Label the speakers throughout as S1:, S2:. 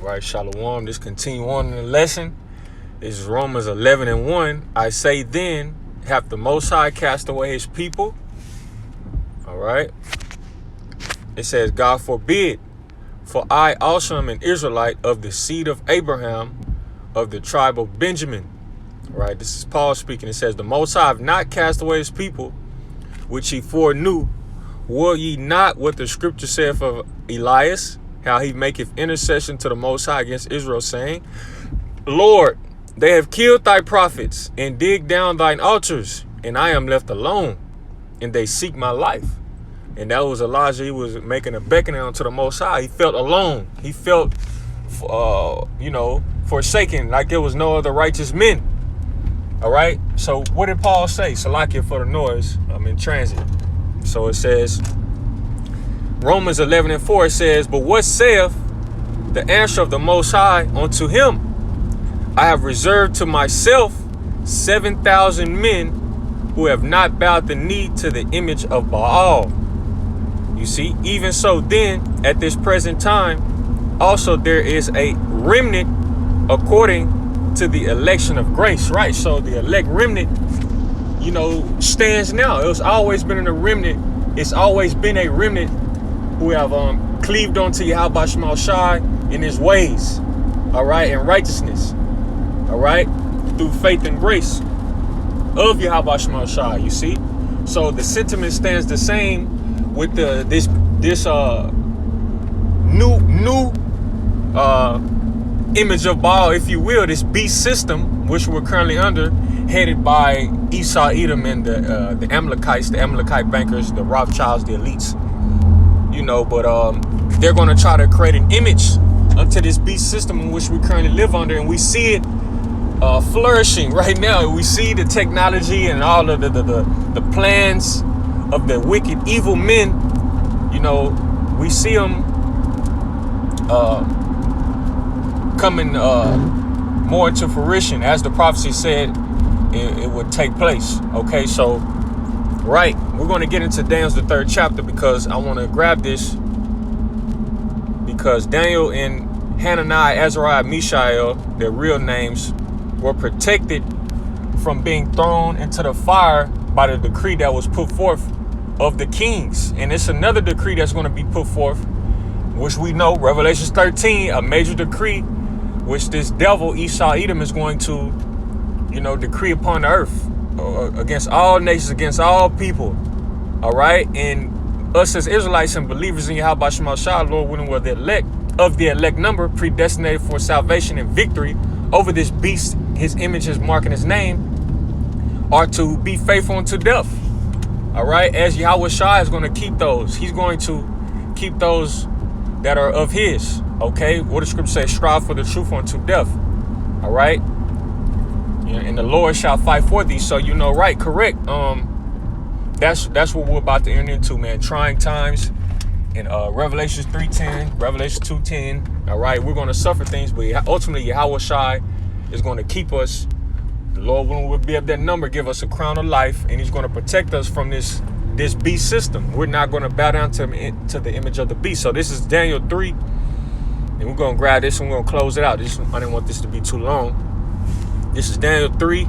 S1: Right, Shalom. Just continue on in the lesson. This is Romans 11:1. I say then, hath the Most High cast away his people? All right. It says, God forbid, for I also am an Israelite of the seed of Abraham, of the tribe of Benjamin. All right, this is Paul speaking. It says, the Most High have not cast away his people, which he foreknew. Will ye not what the scripture saith of Elias, how he maketh intercession to the Most High against Israel, saying, Lord, they have killed thy prophets and digged down thine altars, and I am left alone, and they seek my life. And that was Elijah. He was making a beckoning unto the Most High. He felt alone. He felt, forsaken, like there was no other righteous men. All right. So what did Paul say? Salakia for the noise. I'm in transit. So it says, Romans 11:4, it says, but what saith the answer of the Most High unto him? I have reserved to myself 7,000 men who have not bowed the knee to the image of Baal. You see, even so then, at this present time, also there is a remnant according to the election of grace, right? So the elect remnant, stands now. It's always been in a remnant. It's always been a remnant who have cleaved onto Yahweh Shema Shai in his ways, all right, in righteousness, all right, through faith and grace of Yahweh Shema Shai, you see? So the sentiment stands the same with this new image of Baal, if you will, this beast system, which we're currently under, headed by Esau, Edom, and the Amalekites, the Amalekite bankers, the Rothschilds, the elites, but they're going to try to create an image unto this beast system in which we currently live under, and we see it flourishing right now. We see the technology and all of the plans of the wicked, evil men. We see them coming more into fruition, as the prophecy said it would take place. Okay, so right, we're going to get into Daniel's the 3rd chapter, because I want to grab this, because Daniel and Hananiah, Azariah, Mishael, their real names, were protected from being thrown into the fire by the decree that was put forth of the kings. And it's another decree that's going to be put forth, which we know, Revelation 13, a major decree, which this devil, Esau, Edom, is going to, decree upon the earth against all nations, against all people. All right. And us as Israelites and believers in Yahweh Shema Shai, Lord willing, were the elect of the elect number, predestinated for salvation and victory over this beast, his image, his mark, and his name, are to be faithful unto death. All right. As Yahweh Shai is going to keep those. He's going to keep those that are of his. Okay. What the scripture says, strive for the truth unto death. All right. And the Lord shall fight for thee. So, right, correct. That's what we're about to enter into, man. Trying times. In Revelation 3:10, Revelation 2:10. All right. We're going to suffer things, but ultimately Yahweh Shai is going to keep us. The Lord, when we'll be of that number, give us a crown of life, and he's going to protect us from this beast system. We're not going to bow down to the image of the beast. So this is Daniel 3, and we're going to grab this and we're going to close it out. I didn't want this to be too long. This is Daniel 3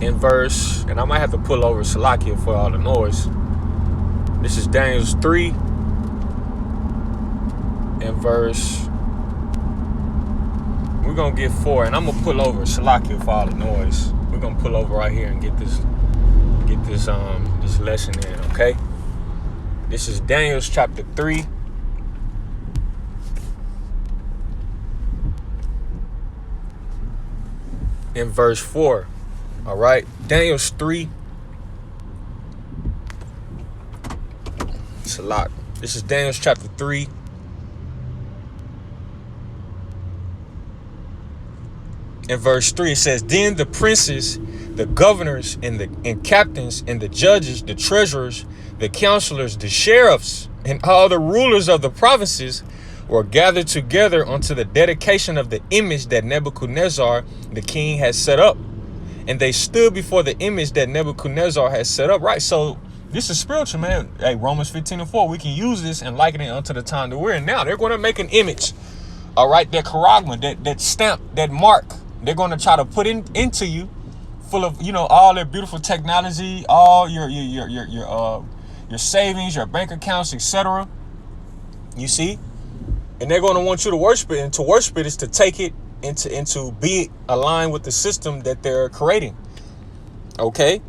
S1: in verse, and I might have to pull over Salakia for all the noise. This is Daniel 3 in verse, we're going to get 4, and I'm going to pull over Salakia for all the noise. We're going to pull over right here and get this lesson in, okay? This is Daniel's chapter 3. In verse 4. All right. Daniel's 3. It's a lot. This is Daniel's chapter 3. In verse 3, it says, then the princes, the governors, and captains, and the judges, the treasurers, the counselors, the sheriffs, and all the rulers of the provinces were gathered together unto the dedication of the image that Nebuchadnezzar the king had set up. And they stood before the image that Nebuchadnezzar had set up. Right. So this is spiritual, man. Hey, Romans 15:4. We can use this and liken it unto the time that we're in now. They're going to make an image All right, that charagma, that stamp, that mark, they're going to try to put into you, full of, you know, all their beautiful technology, all your savings, your bank accounts, etc. You see, and they're going to want you to worship it, and to worship it is to take it into be aligned with the system that they're creating. Okay,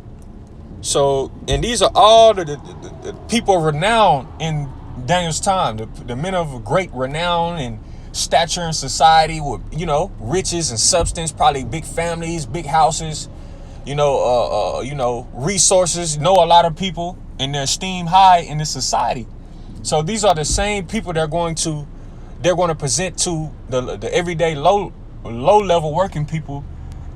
S1: so, and these are all the people of renown in Daniel's time, the men of great renown and stature in society, with, you know, riches and substance, probably big families, big houses, you know, resources, know a lot of people, and they're esteemed high in this society. So these are the same people they're going to present to the everyday low level working people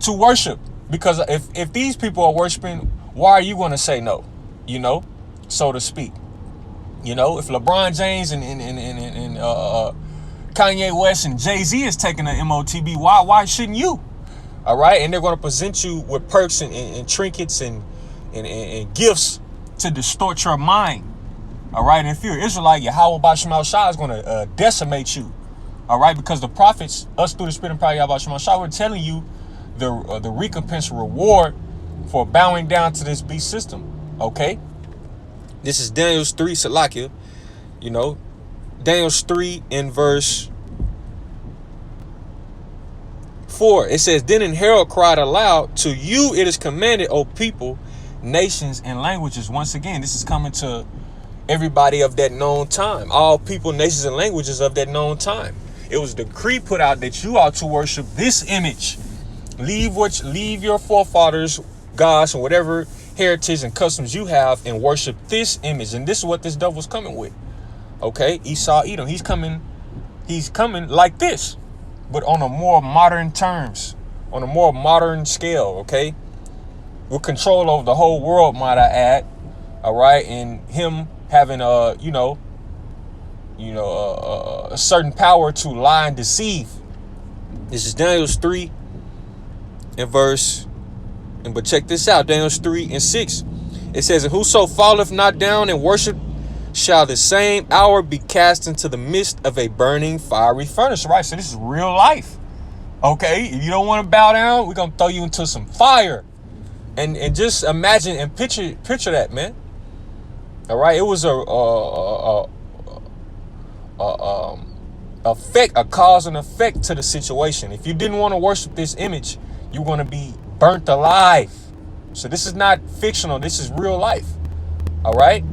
S1: to worship. Because if these people are worshiping, why are you going to say no? You know, so to speak. You know, if LeBron James and Kanye West and Jay-Z is taking an MOTB, why shouldn't you? All right, and they're going to present you with perks and trinkets and gifts to distort your mind. All right, and if you're an Israelite, Yahweh Basham Shah is going to decimate you. All right, because the prophets, us through the Spirit and power of Yahweh Basham Shah, we're telling you the recompense reward for bowing down to this beast system. Okay, this is Daniel 3, Salakia. You know, Daniel 3 in verse 4. It says, "Then an herald cried aloud, to you it is commanded, O people, nations, and languages." Once again, this is coming to everybody of that known time. All people, nations, and languages of that known time. It was a decree put out that you ought to worship this image. Leave your forefathers' gods and whatever heritage and customs you have, and worship this image. And this is what this devil's coming with. Okay, Esau, Edom. He's coming like this, but on a more modern terms, on a more modern scale. Okay, with control over the whole world, might I add. All right, and him having a certain power to lie and deceive. This is Daniel 3 and verse. But check this out, Daniel 3 and 6. It says, "And whoso falleth not down and worship shall the same hour be cast into the midst of a burning fiery furnace." Right, so this is real life. Okay, if you don't want to bow down, we're gonna throw you into some fire, and just imagine and picture that, man. All right, it was a cause and effect to the situation. If you didn't want to worship this image, you're going to be burnt alive. So this is not fictional. This is real life. All right.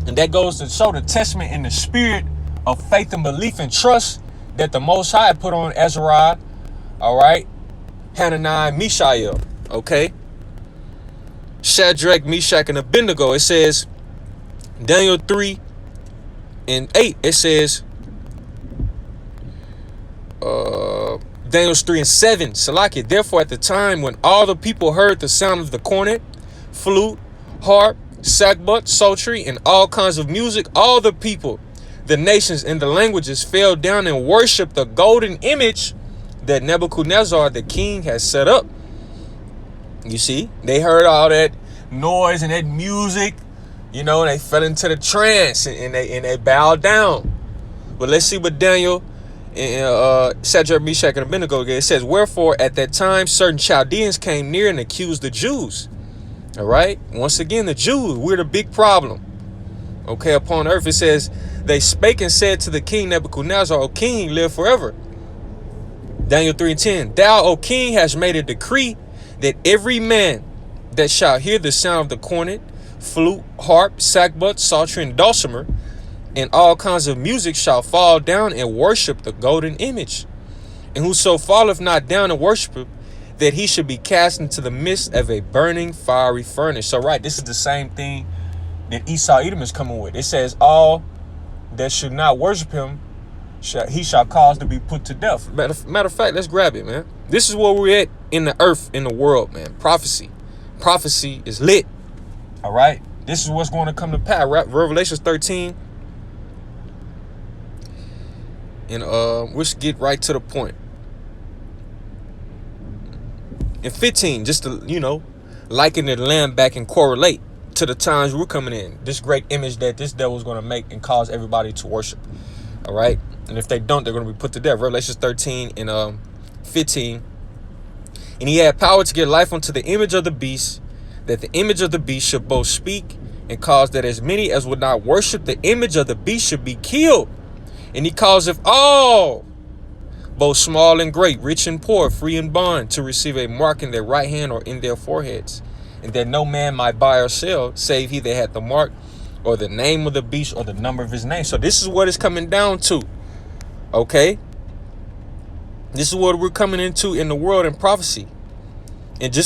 S1: And that goes to show the testament in the spirit of faith and belief and trust that the Most High put on Ezra. All right. Hananiah, Mishael. Okay. Shadrach, Meshach, and Abednego. It says, Daniel 3 and 8. It says, Daniel 3 and 7, Salakia, "Therefore at the time when all the people heard the sound of the cornet, flute, harp, sackbut, psaltery, and all kinds of music, all the people, the nations, and the languages fell down and worshipped the golden image that Nebuchadnezzar the king has set up." You see, they heard all that noise and that music, you know, and they fell into the trance and they bowed down. But let's see what Daniel Shadrach, Meshach, and Abednego again. It says, "Wherefore at that time certain Chaldeans came near and accused the Jews." All right, once again, the Jews, we're the big problem. Okay, upon earth, it says, "They spake and said to the king Nebuchadnezzar, O king, live forever." Daniel 3 and 10, "Thou, O king, hast made a decree that every man that shall hear the sound of the cornet, flute, harp, sackbut, psaltery, and dulcimer, and all kinds of music shall fall down and worship the golden image. And whoso falleth not down and worship, that he should be cast into the midst of a burning fiery furnace." So right, this is the same thing that Esau Edom is coming with. It says, all that should not worship him, he shall cause to be put to death. Matter of fact, let's grab it, man. This is where we're at in the earth, in the world, man. Prophecy is lit. All right, this is what's going to come to pass. Revelation 13. And let's get right to the point. In 15, just to, liken the land back and correlate to the times we're coming in. This great image that this devil is going to make and cause everybody to worship. All right. And if they don't, they're going to be put to death. Revelation 13 and 15. And he had power to give life unto the image of the beast, that the image of the beast should both speak and cause that as many as would not worship the image of the beast should be killed. And he causeth all, both small and great, rich and poor, free and bond, to receive a mark in their right hand or in their foreheads, and that no man might buy or sell, save he that had the mark, or the name of the beast, or the number of his name. So this is what it's coming down to. Okay? This is what we're coming into in the world in prophecy. And just